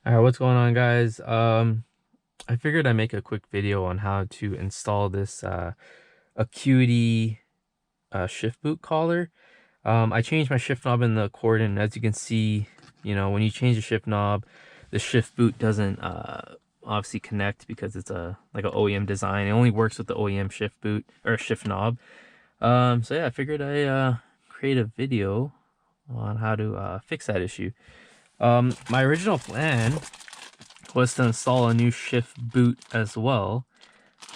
All right, what's going on, guys? I figured I'd make a quick video on how to install this Acuity shift boot collar. I changed my shift knob in the cord, and as you can see, when you change the shift knob, the shift boot doesn't obviously connect because it's like an OEM design. It only works with the OEM shift boot or shift knob. So yeah, I figured I create a video on how to fix that issue. My original plan was to install a new shift boot as well,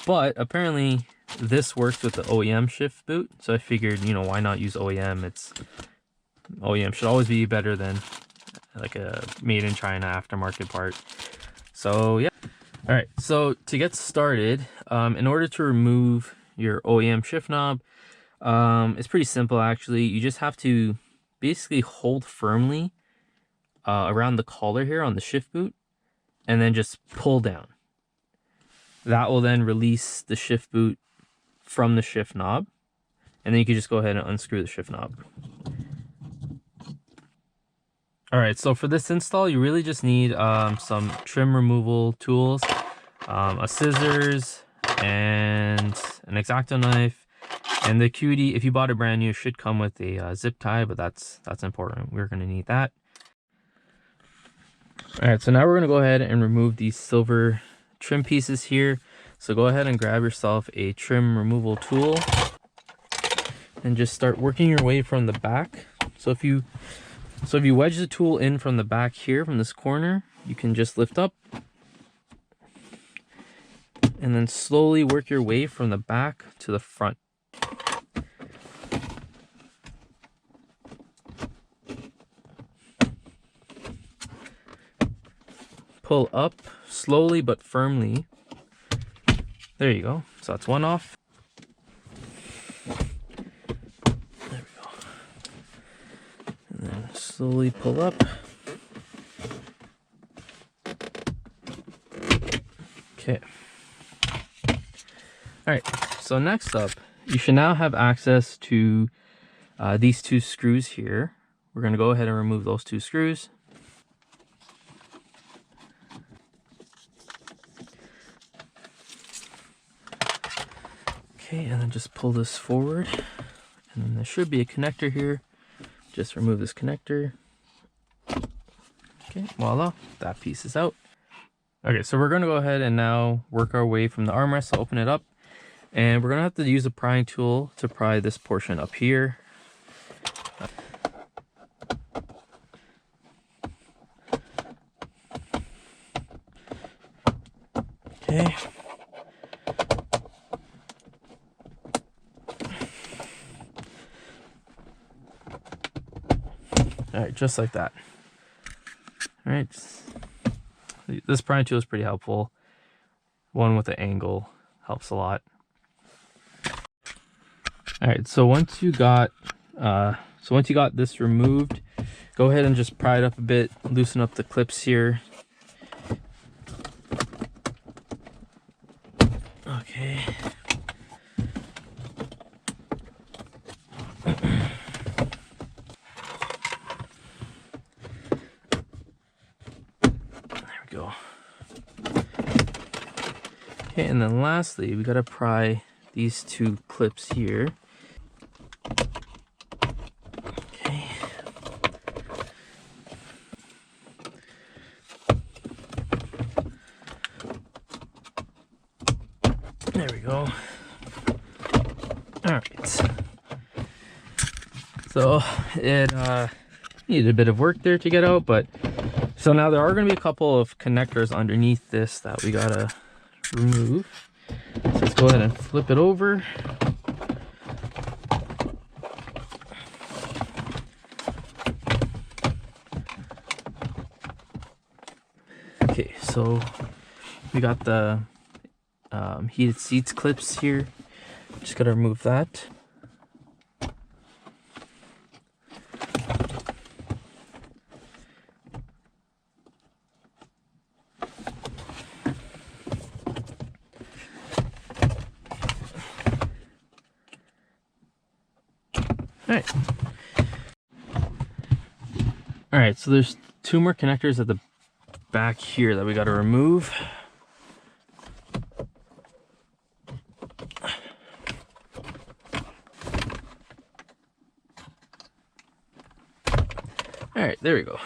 but apparently this works with the OEM shift boot, so I figured, why not use OEM? OEM should always be better than like a made in China aftermarket part. So yeah. All right, so to get started, in order to remove your OEM shift knob, it's pretty simple actually. You just have to basically hold firmly around the collar here on the shift boot, and then just pull down. That will then release the shift boot from the shift knob, and then you can just go ahead and unscrew the shift knob. All right, so for this install, you really just need some trim removal tools, a scissors, and an X-Acto knife. And the Acuity, if you bought it brand new, should come with a zip tie, but that's important. We're going to need that. All right, so now we're going to go ahead and remove these silver trim pieces here. So go ahead and grab yourself a trim removal tool and just start working your way from the back. So if you wedge the tool in from the back here, from this corner, you can just lift up and then slowly work your way from the back to the front. Pull up slowly but firmly. There you go. So that's one off. There we go. And then slowly pull up. Okay. All right. So next up, you should now have access to these two screws here. We're going to go ahead and remove those two screws. Okay, and then just pull this forward, and then there should be a connector here. Just remove this connector. Okay, voila, that piece is out. Okay, so we're going to go ahead and now work our way from the armrest. So open it up, and we're going to have to use a prying tool to pry this portion up here. Okay. All right, just like that. All right, this prying tool is pretty helpful. One with the angle helps a lot. All right, so once you got this removed, go ahead and just pry it up a bit, loosen up the clips here. Okay. Go. Okay, and then lastly, we gotta pry these two clips here. Okay. There we go. All right. So it needed a bit of work there to get out, but so now there are going to be a couple of connectors underneath this that we gotta remove. So let's go ahead and flip it over. Okay, so we got the heated seats clips here. Just gotta remove that. All right, so there's two more connectors at the back here that we got to remove. All right, there we go.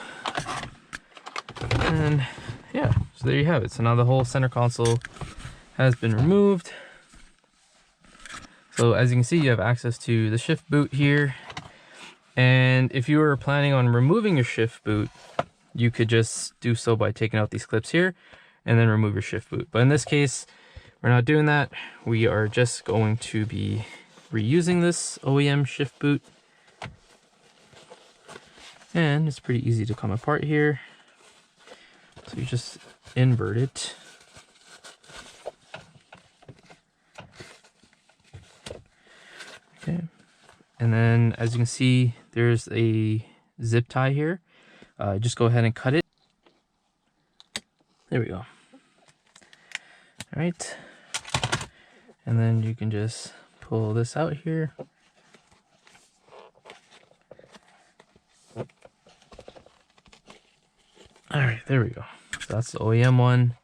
And yeah, so there you have it. So now the whole center console has been removed. So as you can see, you have access to the shift boot here. And if you were planning on removing your shift boot, you could just do so by taking out these clips here and then remove your shift boot. But in this case, we're not doing that. We are just going to be reusing this OEM shift boot. And it's pretty easy to come apart here. So you just invert it. Okay. And then as you can see, there's a zip tie here. Just go ahead and cut it. There we go. All right. And then you can just pull this out here. All right, there we go. So that's the OEM one.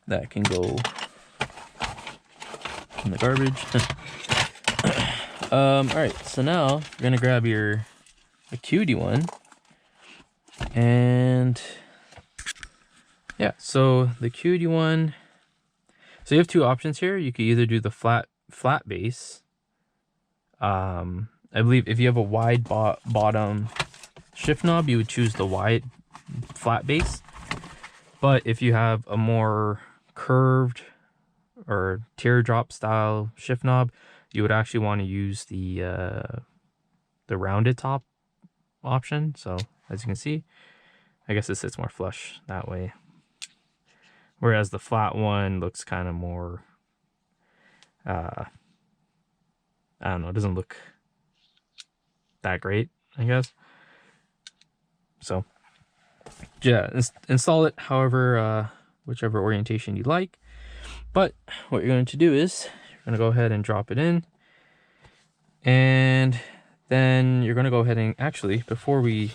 That can go in the garbage. All right, so now you're gonna grab your Acuity one. And yeah, so the Acuity one, so you have two options here. You could either do the flat base. I believe if you have a wide bottom shift knob, you would choose the wide flat base. But if you have a more curved or teardrop style shift knob, you would actually want to use the rounded top option. So as you can see, I guess it sits more flush that way. Whereas the flat one looks kind of more, I don't know, it doesn't look that great, I guess. So yeah, install it however, whichever orientation you like. But what you're going to do is you're going to go ahead and drop it in. And then you're going to go ahead and actually, before we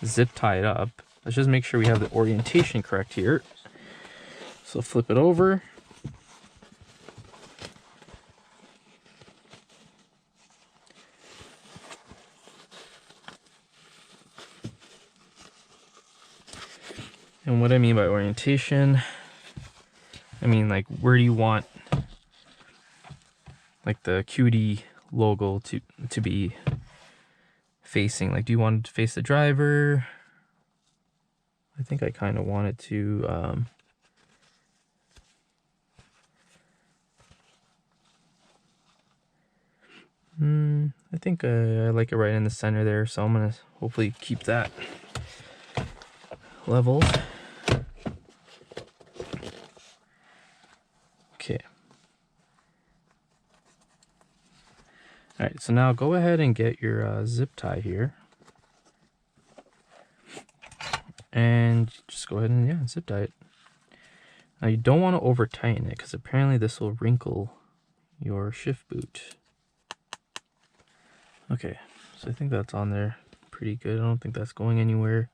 zip tie it up, let's just make sure we have the orientation correct here. So flip it over. And what I mean by orientation, I mean like where do you want like the Acuity logo to be facing? Like, do you want it to face the driver? I think I kind of want it to I think I like it right in the center there, so I'm gonna hopefully keep that level. Okay. All right, so now go ahead and get your zip tie here. And just go ahead and, yeah, zip tie it. Now you don't want to over tighten it because apparently this will wrinkle your shift boot. Okay, so I think that's on there pretty good. I don't think that's going anywhere.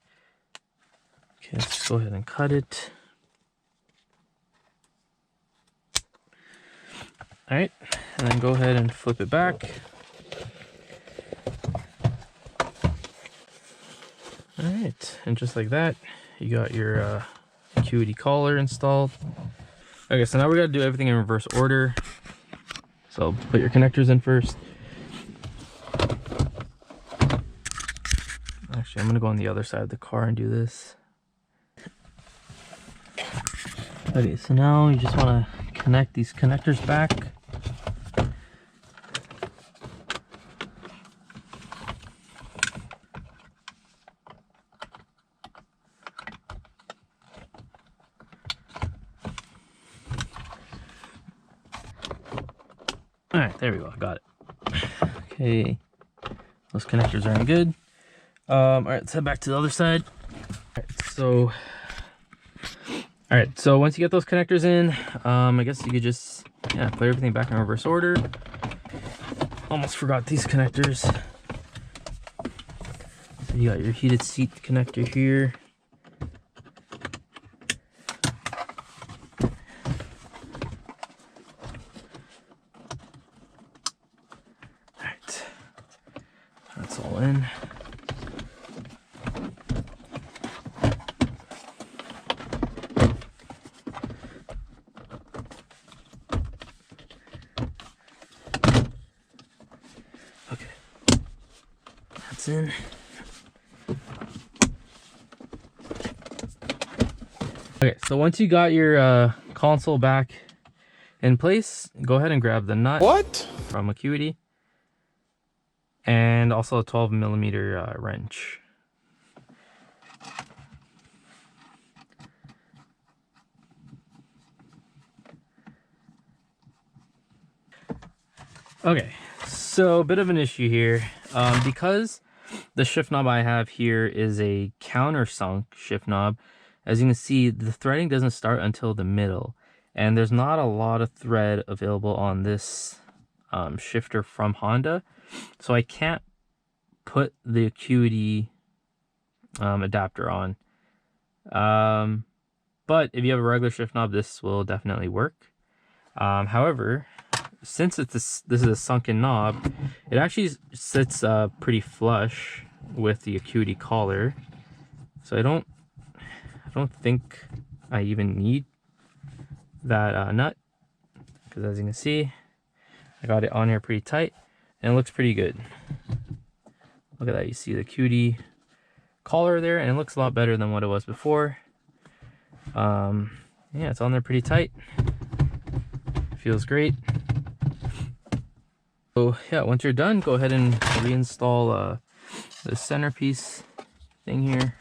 Okay, let's just go ahead and cut it. All right, and then go ahead and flip it back. All right, and just like that, you got your Acuity collar installed. Okay, so now we got to do everything in reverse order. So put your connectors in first. Actually, I'm going to go on the other side of the car and do this. Okay, so now you just want to connect these connectors back. All right, there we go, I got it. Okay, those connectors are in good. All right, let's head back to the other side. All right, so once you get those connectors in, I guess you could just, yeah, put everything back in reverse order. Almost forgot these connectors. So you got your heated seat connector here. fits in. Okay, so once you got your console back in place, go ahead and grab the nut. What? From Acuity. And also a 12mm wrench. Okay, so a bit of an issue here. Because the shift knob I have here is a countersunk shift knob, as you can see, the threading doesn't start until the middle. And there's not a lot of thread available on this shifter from Honda. So I can't put the Acuity adapter on. But if you have a regular shift knob, this will definitely work. However, since this is a sunken knob, it actually sits pretty flush with the Acuity collar. So I don't think I even need that nut, because as you can see, I got it on here pretty tight and it looks pretty good. Look at that, you see the Acuity collar there, and it looks a lot better than what it was before. Yeah, it's on there pretty tight. Feels great. So yeah, once you're done, go ahead and reinstall the centerpiece thing here.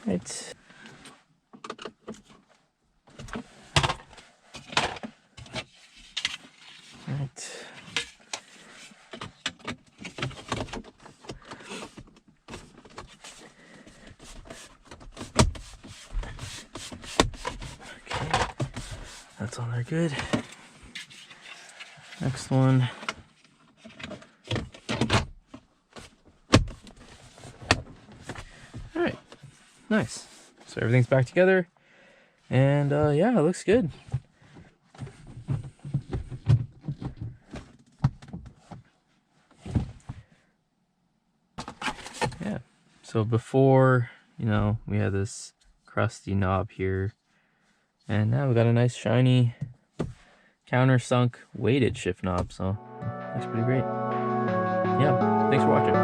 Right. Right. Okay, that's on there good. Next one. All right, nice. So everything's back together, and yeah, it looks good. Yeah, so before, you know, we had this crusty knob here, and now we got a nice shiny countersunk weighted shift knob, so that's pretty great. Yeah, thanks for watching.